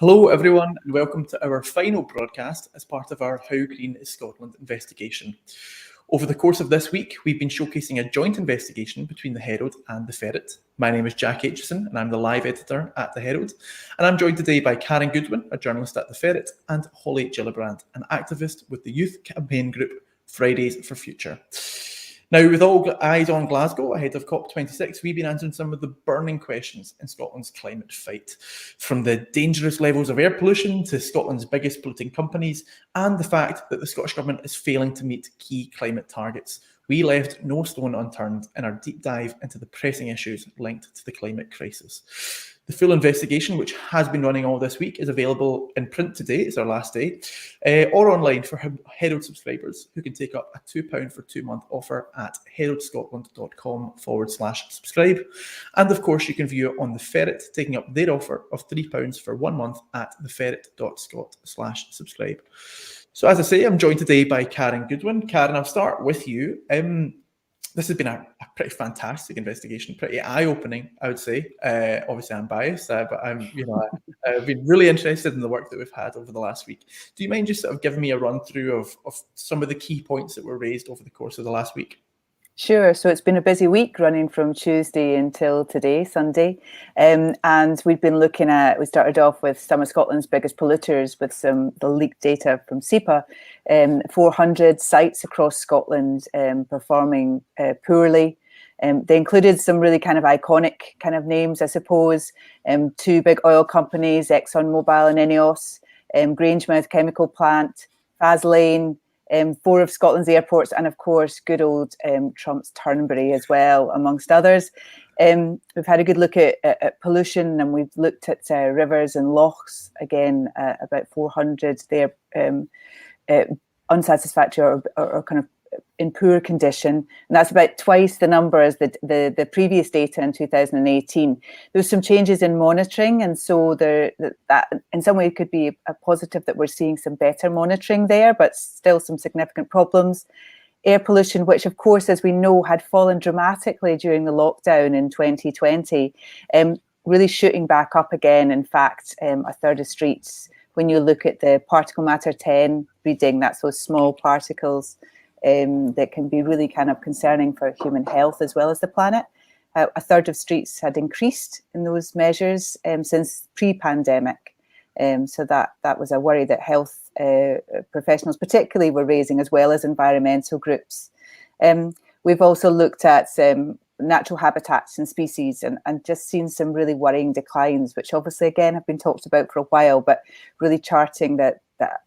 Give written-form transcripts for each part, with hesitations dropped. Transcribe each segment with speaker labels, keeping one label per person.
Speaker 1: Hello everyone and welcome to our final broadcast as part of our How Green is Scotland investigation. Over the course of this week, we've been showcasing a joint investigation between the Herald and the Ferret. My name is Jack Aitchison and I'm the live editor at the Herald. And I'm joined today by Karin Goodwin, a journalist at the Ferret, and Holly Gillibrand, an activist with the youth campaign group Fridays for Future. Now, with all eyes on Glasgow ahead of COP26, we've been answering some of the burning questions in Scotland's climate fight, from the dangerous levels of air pollution to Scotland's biggest polluting companies and the fact that the Scottish Government is failing to meet key climate targets. We left no stone unturned in our deep dive into the pressing issues linked to the climate crisis. The full investigation, which has been running all this week, is available in print today, it's our last day, or online for Herald subscribers who can take up a £2 for 2-month offer at heraldscotland.com/subscribe. And of course, you can view it on the Ferret, taking up their offer of £3 for 1 month at theferret.scot/subscribe. So as I say, I'm joined today by Karin Goodwin. Karin, I'll start with you. This has been a pretty fantastic investigation, pretty eye-opening, I would say. Obviously, I'm biased, but I've been really interested in the work that we've had over the last week. Do you mind just sort of giving me a run-through of some of the key points that were raised over the course of the last week?
Speaker 2: Sure. So it's been a busy week running from Tuesday until today, Sunday. And we've been looking at, we started off with some of Scotland's biggest polluters with the leaked data from SEPA, 400 sites across Scotland performing poorly. They included some really kind of iconic kind of names, I suppose. 2 big oil companies, Exxon Mobil and Ineos, Grangemouth Chemical Plant, Faslane, 4 of Scotland's airports, and of course, good old Trump's Turnberry as well, amongst others. We've had a good look at pollution, and we've looked at rivers and lochs, again, about 400 there, unsatisfactory or kind of in poor condition, and that's about twice the number as the previous data in 2018. There was some changes in monitoring, and so that in some way could be a positive that we're seeing some better monitoring there, but still some significant problems. Air pollution, which of course, as we know, had fallen dramatically during the lockdown in 2020, really shooting back up again. In fact, a third of streets, when you look at the particle matter 10 reading, that's those small particles that can be really kind of concerning for human health as well as the planet. A third of streets had increased in those measures since pre-pandemic. So that was a worry that health professionals particularly were raising, as well as environmental groups. We've also looked at natural habitats and species and just seen some really worrying declines, which obviously, again, have been talked about for a while, but really charting that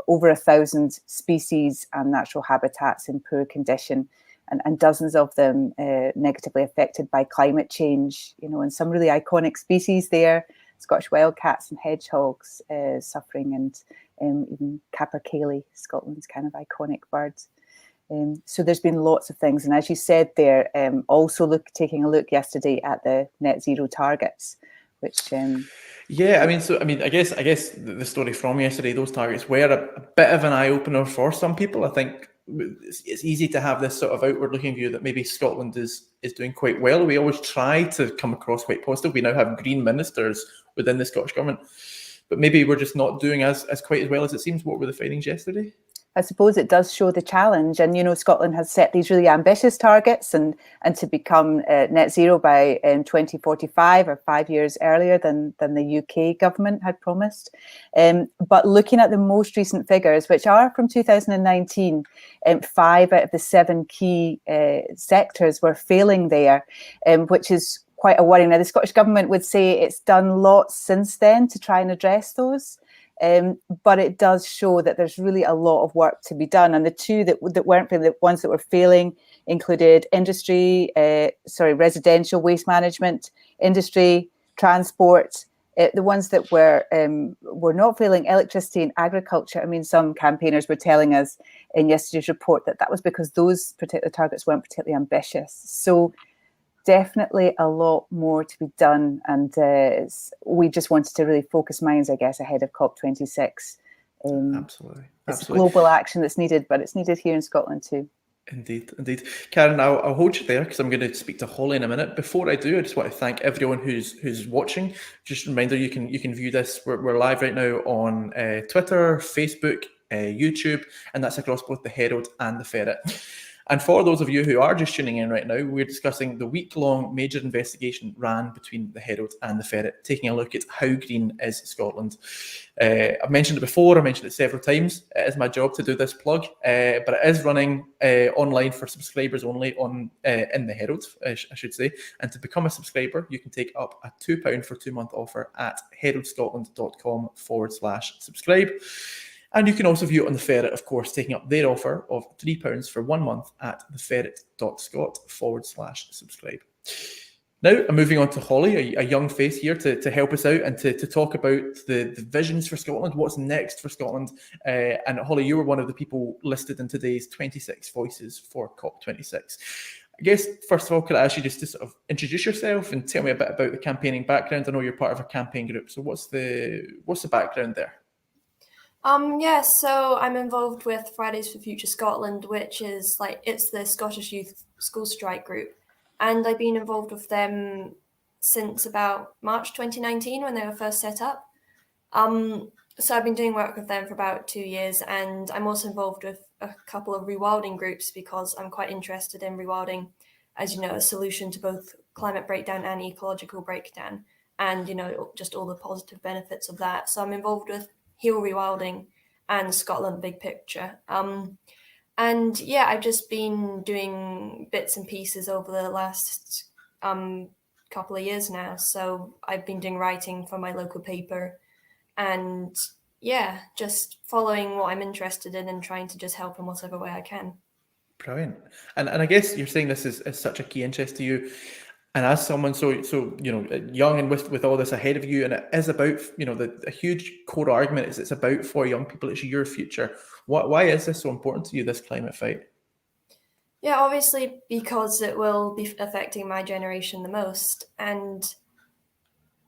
Speaker 2: over 1,000 species and natural habitats in poor condition, and dozens of them negatively affected by climate change, and some really iconic species there, Scottish wildcats and hedgehogs suffering, and even capercaillie, Scotland's kind of iconic birds. So there's been lots of things. And as you said there, also taking a look yesterday at the net zero targets, which...
Speaker 1: I guess the story from yesterday, those targets were a bit of an eye-opener for some people. I think it's easy to have this sort of outward-looking view that maybe Scotland is doing quite well. We always try to come across quite positive. We now have green ministers within the Scottish Government, but maybe we're just not doing as quite as well as it seems. What were the findings yesterday?
Speaker 2: I suppose it does show the challenge, and Scotland has set these really ambitious targets, and to become net zero by 2045, or 5 years earlier than the UK government had promised. But looking at the most recent figures, which are from 2019, 5 out of the 7 key sectors were failing there, which is quite a worry. Now, the Scottish Government would say it's done lots since then to try and address those. But it does show that there's really a lot of work to be done. And the 2 that weren't failing, the ones that were failing, included residential waste management, industry, transport. The ones that were not failing, electricity and agriculture. I mean, some campaigners were telling us in yesterday's report that was because those particular targets weren't particularly ambitious. So definitely a lot more to be done, and we just wanted to really focus minds, I guess, ahead of COP26.
Speaker 1: Absolutely.
Speaker 2: It's global action that's needed, but it's needed here in Scotland too.
Speaker 1: Indeed, indeed. Karin, I'll hold you there because I'm going to speak to Holly in a minute. Before I do, I just want to thank everyone who's watching. Just a reminder, you can view this. We're live right now on Twitter, Facebook, YouTube, and that's across both the Herald and the Ferret. And for those of you who are just tuning in right now, we're discussing the week-long major investigation ran between the Herald and the Ferret, taking a look at how green is Scotland. I've mentioned it before, I mentioned it several times. It is my job to do this plug, but it is running online for subscribers only on in the Herald, I should say. And to become a subscriber, you can take up a £2 for 2-month offer at heraldscotland.com/subscribe. And you can also view it on the Ferret, of course, taking up their offer of £3 for 1 month at theferret.scot/subscribe. Now, I'm moving on to Holly, a young face here to help us out and to talk about the visions for Scotland, what's next for Scotland. And Holly, you were one of the people listed in today's 26 Voices for COP26. I guess, first of all, could I ask you just to sort of introduce yourself and tell me a bit about the campaigning background? I know you're part of a campaign group, so what's the background there?
Speaker 3: So I'm involved with Fridays for Future Scotland, which is it's the Scottish Youth School Strike group. And I've been involved with them since about March 2019 when they were first set up. So I've been doing work with them for about 2 years, and I'm also involved with a couple of rewilding groups because I'm quite interested in rewilding as, a solution to both climate breakdown and ecological breakdown, and, just all the positive benefits of that. So I'm involved with Heal Rewilding and Scotland Big Picture. I've just been doing bits and pieces over the last couple of years now. So I've been doing writing for my local paper and just following what I'm interested in and trying to just help in whatever way I can.
Speaker 1: Brilliant. And I guess you're saying this is such a key interest to you. And as someone so young and with all this ahead of you, and it is about a huge core argument is it's about for young people, it's your future. Why is this so important to you, this climate fight?
Speaker 3: Yeah, obviously because it will be affecting my generation the most, and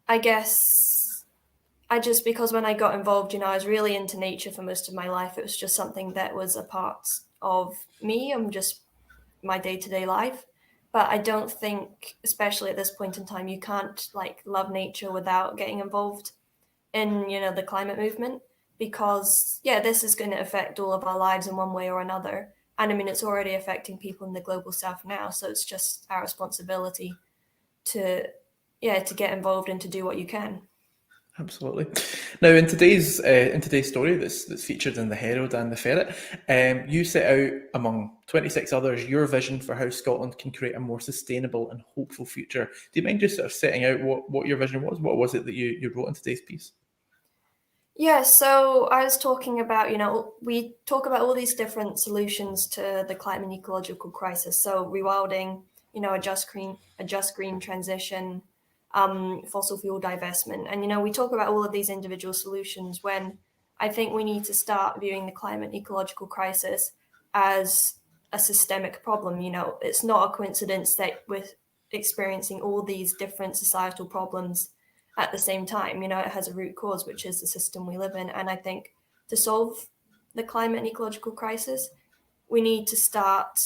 Speaker 3: I guess because when I got involved, I was really into nature for most of my life. It was just something that was a part of me and just my day-to-day life. But I don't think, especially at this point in time, you can't love nature without getting involved in, the climate movement, because this is going to affect all of our lives in one way or another. And I mean, it's already affecting people in the global south now. So it's just our responsibility to get involved and to do what you can.
Speaker 1: Absolutely. Now, in today's story that's featured in the Herald and the Ferret, you set out, among 26 others, your vision for how Scotland can create a more sustainable and hopeful future. Do you mind just sort of setting out what your vision was? What was it that you wrote in today's piece?
Speaker 3: Yeah, so I was talking about, we talk about all these different solutions to the climate and ecological crisis. So rewilding, a just green transition, fossil fuel divestment. And, we talk about all of these individual solutions when I think we need to start viewing the climate and ecological crisis as a systemic problem. It's not a coincidence that we're experiencing all these different societal problems at the same time. It has a root cause, which is the system we live in. And I think to solve the climate and ecological crisis, we need to start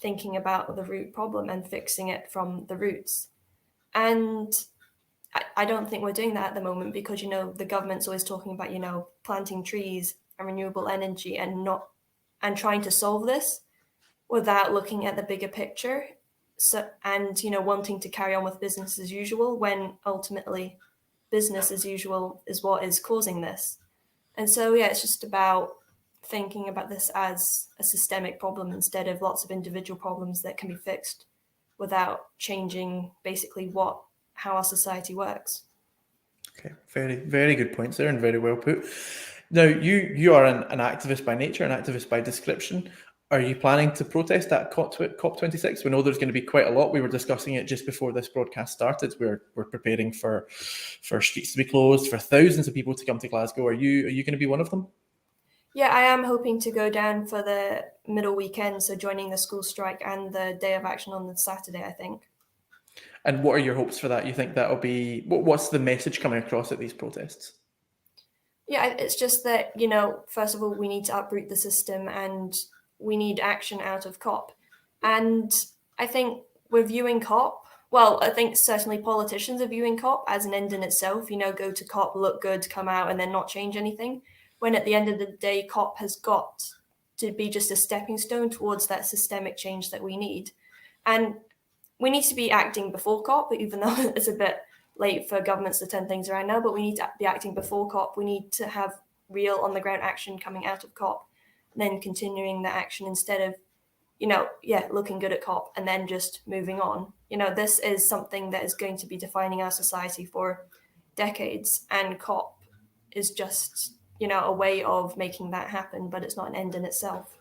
Speaker 3: thinking about the root problem and fixing it from the roots. And I don't think we're doing that at the moment because, the government's always talking about, planting trees and renewable energy and trying to solve this without looking at the bigger picture. So, and, wanting to carry on with business as usual when ultimately business as usual is what is causing this. And so, it's just about thinking about this as a systemic problem instead of lots of individual problems that can be fixed without changing basically how our society works.
Speaker 1: Okay, very, very good points there and very well put. Now, you are an activist by nature, an activist by description. Are you planning to protest at COP26? We know there's going to be quite a lot. We were discussing it just before this broadcast started. We're preparing for streets to be closed, for thousands of people to come to Glasgow. Are you going to be one of them?
Speaker 3: Yeah, I am hoping to go down for the middle weekend, so joining the school strike and the day of action on the Saturday, I think.
Speaker 1: And what are your hopes for that? You think that'll be, what's the message coming across at these protests?
Speaker 3: Yeah, it's just that, first of all, we need to uproot the system and we need action out of COP. And I think we're viewing COP, well, I think certainly politicians are viewing COP as an end in itself, go to COP, look good, come out, and then not change anything. When at the end of the day, COP has got to be just a stepping stone towards that systemic change that we need. And we need to be acting before COP, even though it's a bit late for governments to turn things around now, but we need to be acting before COP. We need to have real on-the-ground action coming out of COP, and then continuing that action instead of, looking good at COP and then just moving on. This is something that is going to be defining our society for decades, and COP is just, a way of making that happen, but it's not an end in itself.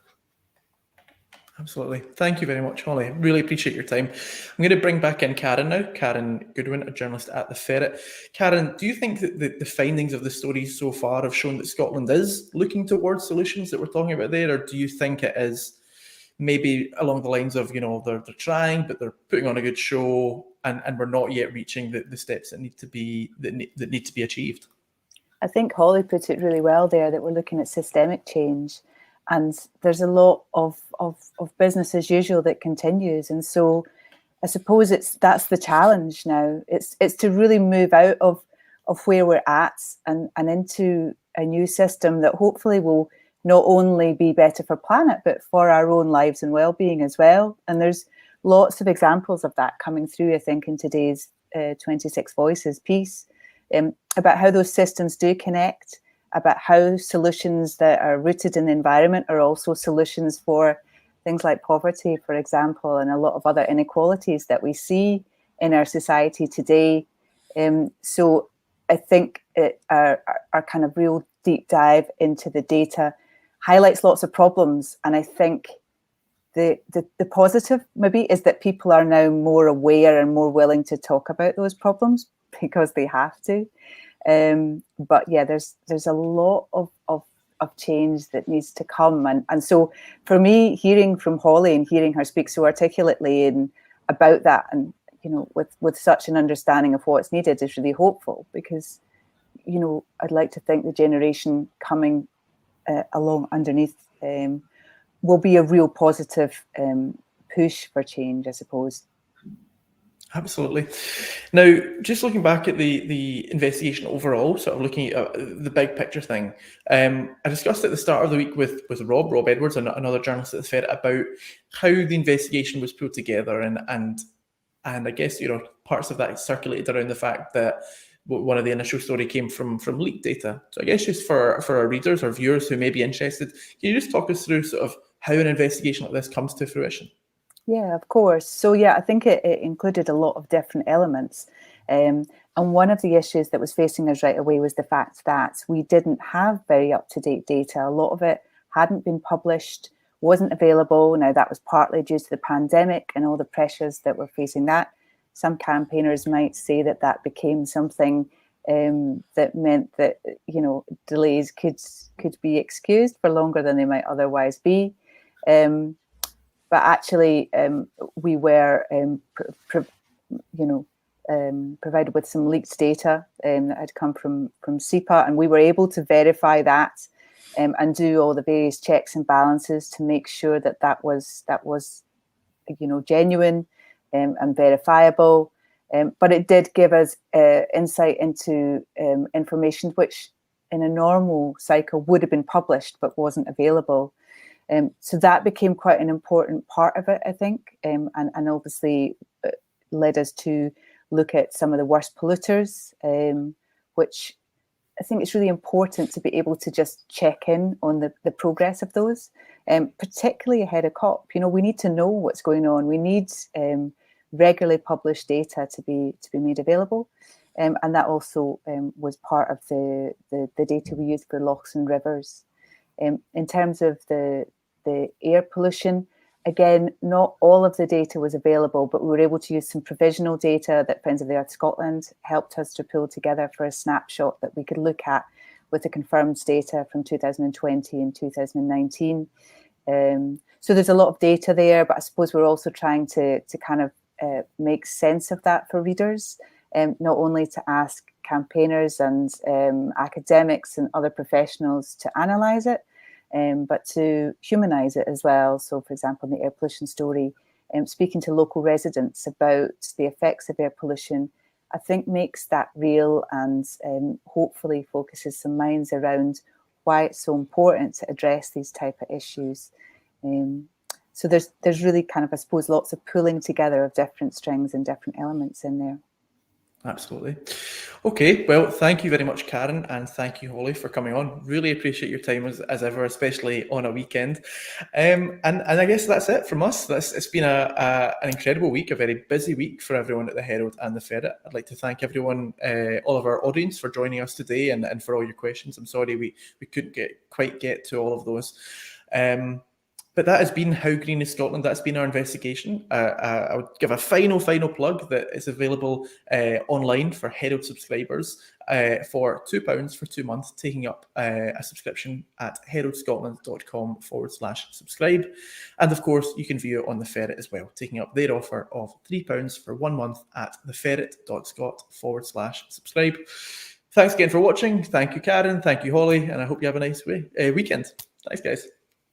Speaker 1: Absolutely. Thank you very much, Holly. Really appreciate your time. I'm going to bring back in Karin now. Karin Goodwin, a journalist at the Ferret. Karin, do you think that the findings of the stories so far have shown that Scotland is looking towards solutions that we're talking about there, or do you think it is maybe along the lines of, they're trying, but they're putting on a good show, and we're not yet reaching the steps that need to be achieved?
Speaker 2: I think Holly put it really well there, that we're looking at systemic change. And there's a lot of business as usual that continues. And so I suppose that's the challenge now. It's to really move out of where we're at and into a new system that hopefully will not only be better for planet, but for our own lives and well-being as well. And there's lots of examples of that coming through, I think, in today's 26 Voices piece, about how those systems do connect, about how solutions that are rooted in the environment are also solutions for things like poverty, for example, and a lot of other inequalities that we see in our society today. So I think our kind of real deep dive into the data highlights lots of problems. And I think the positive maybe is that people are now more aware and more willing to talk about those problems because they have to. But yeah, there's a lot of change that needs to come. And so for me, hearing from Holly and hearing her speak so articulately about that, and with such an understanding of what's needed, is really hopeful, because I'd like to think the generation coming along underneath will be a real positive push for change, I suppose.
Speaker 1: Absolutely. Now, just looking back at the investigation overall, sort of looking at the big picture thing, I discussed at the start of the week with Rob Edwards, another journalist at the Ferret, about how the investigation was put together, and I guess parts of that circulated around the fact that one of the initial story came from leaked data. So I guess just for our readers or viewers who may be interested, can you just talk us through sort of how an investigation like this comes to fruition?
Speaker 2: Yeah, of course. So yeah, I think it included a lot of different elements. And one of the issues that was facing us right away was the fact that we didn't have very up-to-date data. A lot of it hadn't been published, wasn't available. Now, that was partly due to the pandemic and all the pressures that were facing that. Some campaigners might say that became something that meant that, delays could be excused for longer than they might otherwise be. But actually, we were, provided with some leaked data that had come from SEPA, and we were able to verify that and do all the various checks and balances to make sure that was genuine and verifiable. But it did give us insight into information which, in a normal cycle, would have been published but wasn't available. So that became quite an important part of it, I think, and obviously led us to look at some of the worst polluters, which I think it's really important to be able to just check in on the progress of those, particularly ahead of COP. We need to know what's going on. We need regularly published data to be made available, and that also was part of the data we used for lochs and rivers. In terms of the air pollution, again, not all of the data was available, but we were able to use some provisional data that Friends of the Earth Scotland helped us to pull together for a snapshot that we could look at with the confirmed data from 2020 and 2019. So there's a lot of data there, but I suppose we're also trying to kind of make sense of that for readers, not only to ask campaigners and academics and other professionals to analyse it, but to humanise it as well. So, for example, in the air pollution story, speaking to local residents about the effects of air pollution, I think makes that real and hopefully focuses some minds around why it's so important to address these type of issues. So there's really kind of, I suppose, lots of pulling together of different strings and different elements in there.
Speaker 1: Absolutely. Okay, well, thank you very much, Karin, and thank you, Holly, for coming on. Really appreciate your time as ever, especially on a weekend. And I guess that's it from us. It's been an incredible week, a very busy week for everyone at the Herald and the Ferret. I'd like to thank everyone, all of our audience, for joining us today and for all your questions. I'm sorry we couldn't quite get to all of those. But that has been How Green is Scotland. That's been our investigation. I would give a final plug that is available online for Herald subscribers for £2 for 2 months, taking up a subscription at heraldscotland.com/subscribe. And of course, you can view it on the Ferret as well, taking up their offer of £3 for 1 month at theferret.scot/subscribe. Thanks again for watching. Thank you, Karin. Thank you, Holly. And I hope you have a nice weekend. Thanks, guys.